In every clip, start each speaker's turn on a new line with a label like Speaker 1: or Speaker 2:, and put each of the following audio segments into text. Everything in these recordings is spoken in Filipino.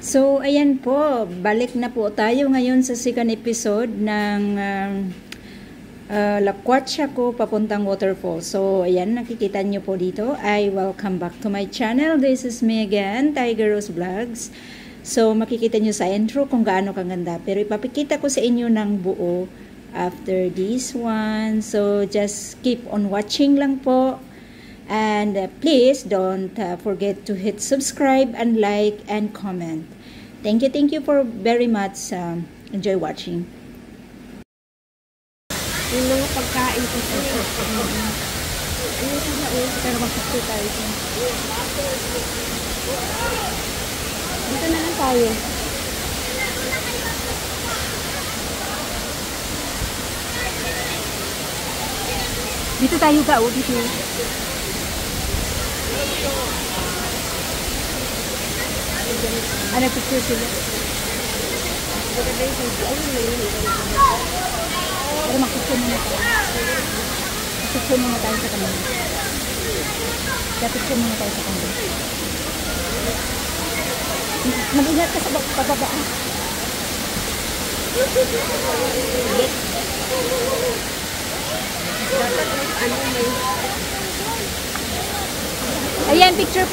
Speaker 1: So, ayan po, balik na po tayo ngayon sa second episode ng Lakwatsa ko papuntang waterfall. So, ayan, nakikita nyo po dito. Welcome back to my channel. This is me again, Tiger Rose Vlogs. So, makikita nyo sa intro kung gaano kaganda. Pero ipapakita ko sa inyo ng buo after this one. So, just keep on watching lang po. And please don't forget to hit subscribe and like and comment. Thank you for very much. Enjoy watching.
Speaker 2: Yung mga pagkain ko sa iyo. Ayun sila pero makikita tayo. Dito na lang tayo. Dito tayo ka, dito. Ano picture sila? Pero makikita muna tayo. Makikita muna tayo sa kanila. Makikita muna tayo sa kanila. Mag-ingat ka sa pababaan. Ayan, picture.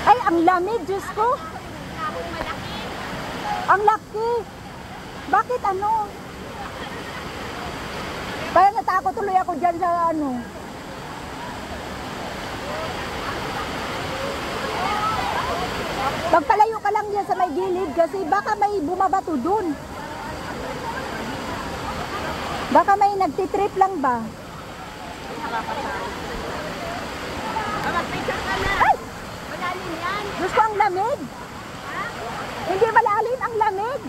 Speaker 2: Ay, ang lamig, Diyos ko. Ang laki. Bakit ano? Parang natakot tuloy ako dyan sa ano. Pagpalayo ka lang dyan sa may gilid kasi baka may bumabato dun. Baka may nagtitrip lang ba? Ay! Malalim yan. Diyos ko, ang lamig. Ha? Hindi malalim, ang lamig.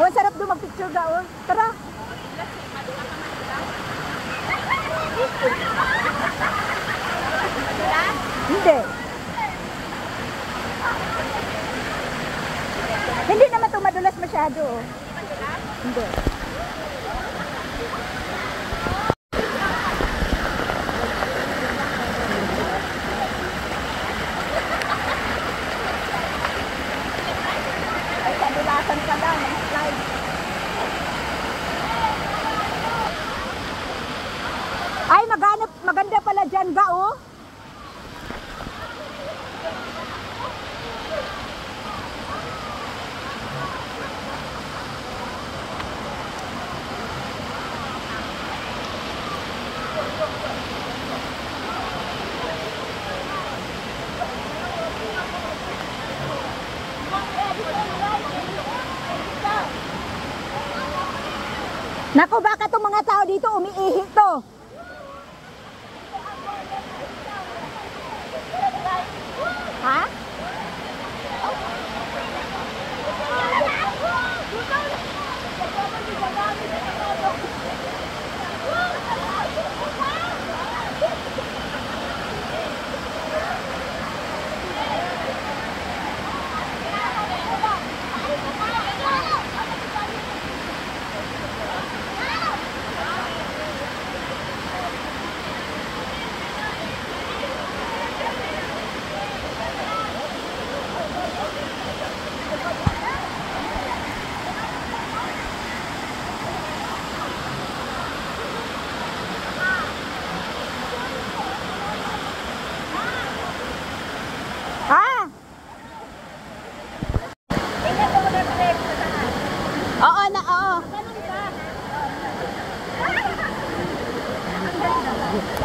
Speaker 2: O, sarap doon mag-picture ka, o. Tara. Hindi. Hindi naman ito madulas masyado, o. Hindi. Ay, maganda pala dyan ga, oh. Naku, baka itong mga tao dito umiihi to. Ha?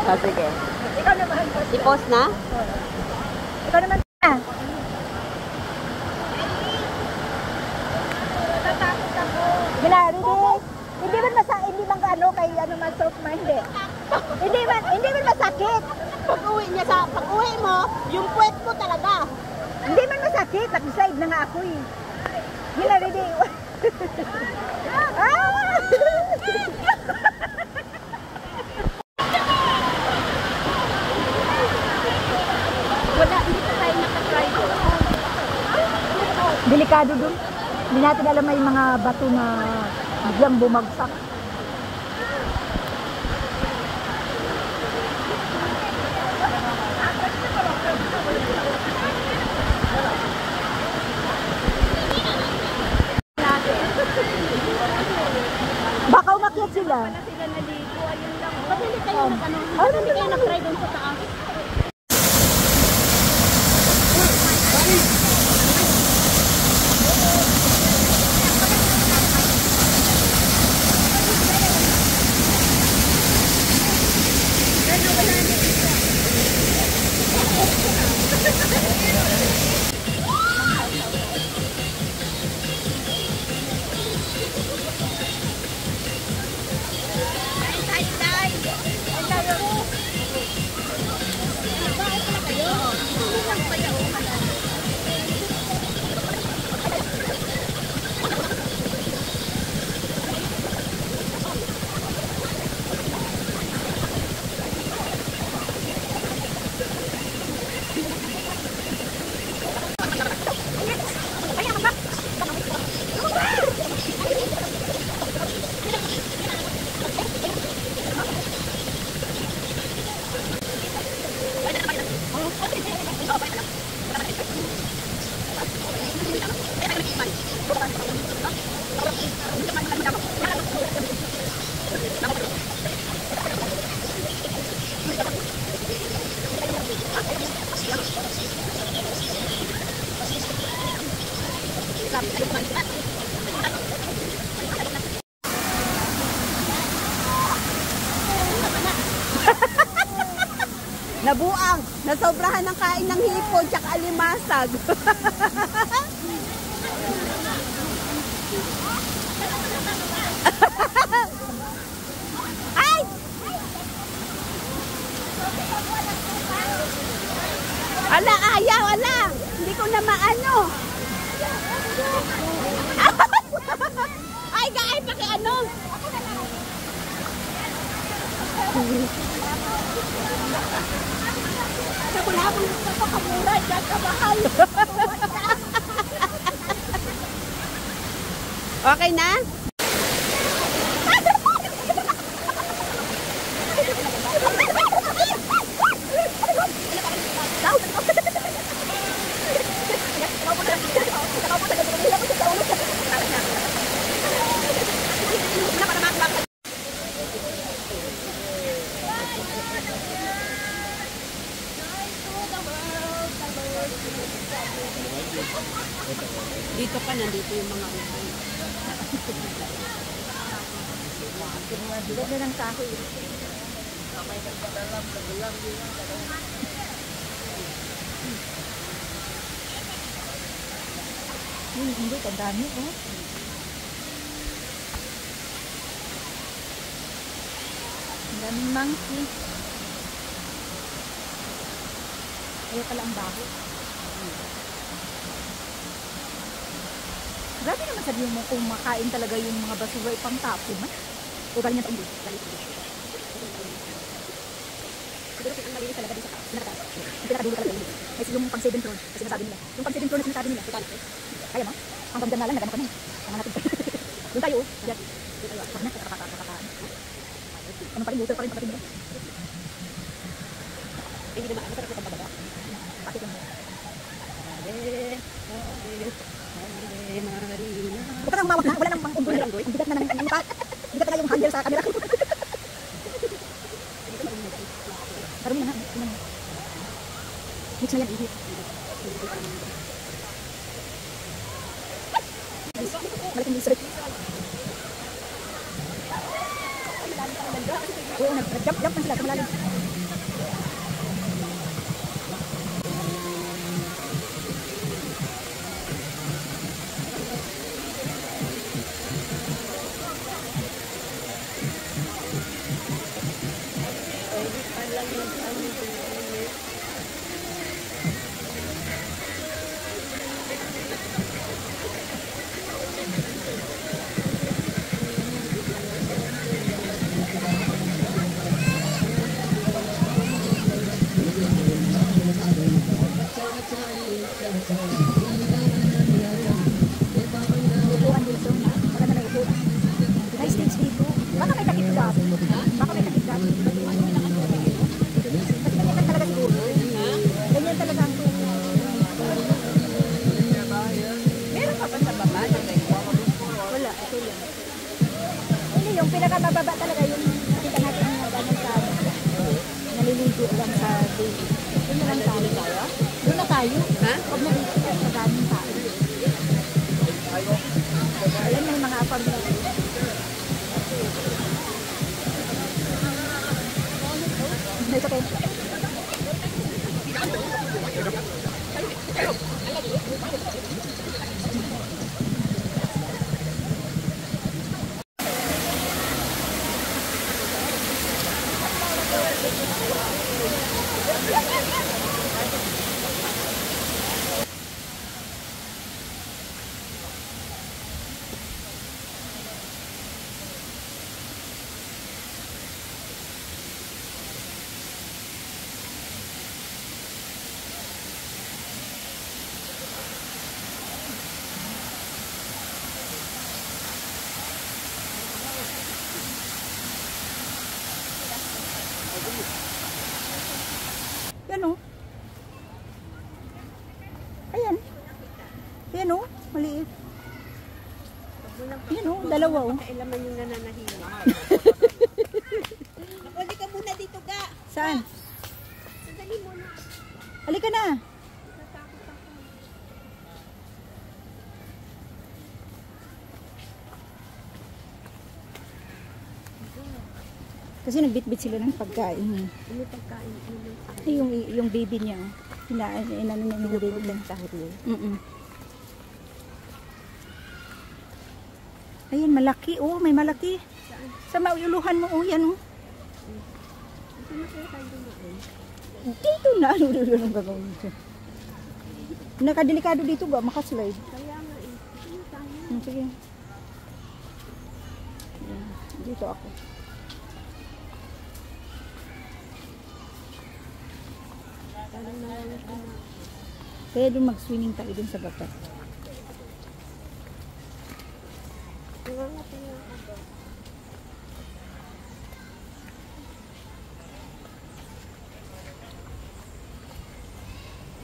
Speaker 3: Oh, sige. Ikaw naman. I-post na?
Speaker 2: Ikaw naman na. Natatakot ako. Ginari din. Hindi man ano kay ano man soft man hindi. Hindi man masakit.
Speaker 3: Pag-uwi mo, yung puwet mo talaga.
Speaker 2: Hindi man masakit. Nag-decide na nga ako eh. Ginari din. Delikado dun. Hindi natin alam may mga bato na biglang bumagsak. Saan?
Speaker 3: Hindi kayo nag-try doon sa taas.
Speaker 2: Nabuang, nasobrahan ng kain ng hipon tsaka alimasag. Ay! Ala, ayaw, ala! Hindi ko na maano. Ay, gaay pa kay ano? Habang nagpapakamura, dyan ka mahal. Okay na? Dito pa, nandito yung mga upan.
Speaker 1: Ganda ng kahoy. Hindi, ang dami, oh. Ang daming monkey. Ayaw pala ang baho. Grabe naman sabihin mo kung makain talaga yung mga basura ipang tapo man. O galing yan sa umbay. Siguro ang malinis talaga din sa taas. Yung pinakadulo talaga yung may yung pang 7 tron. Kasi sinasabi nila. Yung pang 7 tron na sinasabi nila. Kaya mo? Hanggang dyan na lang. Nagano ka na. Ang natin. Doon tayo. Diyan. Doon tayo. Wag na. Kakakaan. Ano pa rin? Water pa rin. Pagkatin mo. Hindi naman. Masarap na pagbabaga. Pakit lang. Huwag ka nang mawag na, wala nang mga undol. Ang bigat na ng ipat. Bigat na yung handle sa camera. Parang na nga. Mix na yan. Balik yung isrit. Oo, nag-jump man sila sa malalim. Nice things dito. Baka may takip dati. Baka may takip dati.
Speaker 2: Doon na lang tayo. Doon na tayo.
Speaker 3: Ha?
Speaker 2: Huwag na dito. Maraming tayo. Ayan may mga apamilya. It's okay. Yan o. Ayan. Ayan o. Maliit. Ayan o. Dalawa o.
Speaker 3: Kailaman yung nananahima. Pwede ka muna dito, ga.
Speaker 2: Saan?
Speaker 3: Sandali muna.
Speaker 2: Halika na. Kasi nagbitbit sila ng pagkain.
Speaker 3: Ano pagkain?
Speaker 2: Ay, yung baby niya. Inano niya yung baby niya. Ayan, malaki. Oh, may malaki. Sa mauluhan mo. Oh, yan oh. Dito na. Ano ang gagawin dito? Nakadelikado dito ba? Makaslide.
Speaker 3: Kaya nga eh.
Speaker 2: Sige. Ayan, dito ako. Kaya doon mag-swimming tayo dun sa bakat.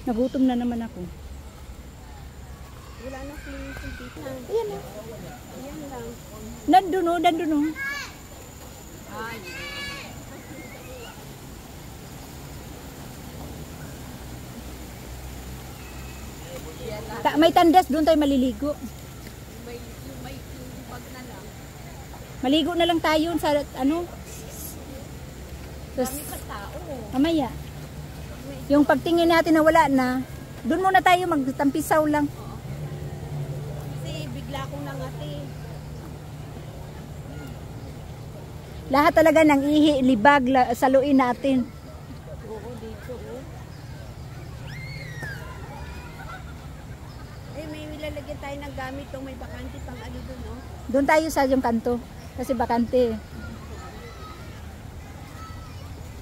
Speaker 2: Nagutom na naman ako.
Speaker 3: Wala na swimming pool dito.
Speaker 2: Ayan o.
Speaker 3: Ayan lang.
Speaker 2: Nandun o, nandun o. May tandas, doon tayo maliligo.
Speaker 3: May bag na lang.
Speaker 2: Maligo na lang tayo sa ano.
Speaker 3: Dami pa tao.
Speaker 2: Mamaya. Yung pagtingin natin na wala na, doon muna tayo magtampisaw lang.
Speaker 3: Kasi bigla akong nangati.
Speaker 2: Lahat talaga ng ihi, libag, saluin natin.
Speaker 3: Oo, dito oh. Eh, may ilalagyan tayo ng gamit oh. May bakante pang ano dun oh.
Speaker 2: Doon tayo sa yung kanto. Kasi bakante.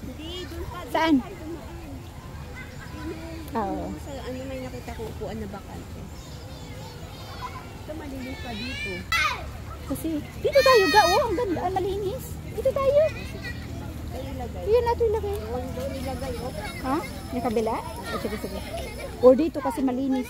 Speaker 3: Hindi, dun pa.
Speaker 2: Saan?
Speaker 3: Tayo dumaan.
Speaker 2: Oo.
Speaker 3: Sa ano may nakita ko upuan na bakante. Ito malinis pa dito.
Speaker 2: Kasi dito tayo ga, oh, ang ganda, ang malinis. Dito tayo.
Speaker 3: Ay, ilagay.
Speaker 2: Iyan natin ilagay.
Speaker 3: Doon ilagay oh.
Speaker 2: Ha? May kabila? O, sige, sige. O dito kasi malinis.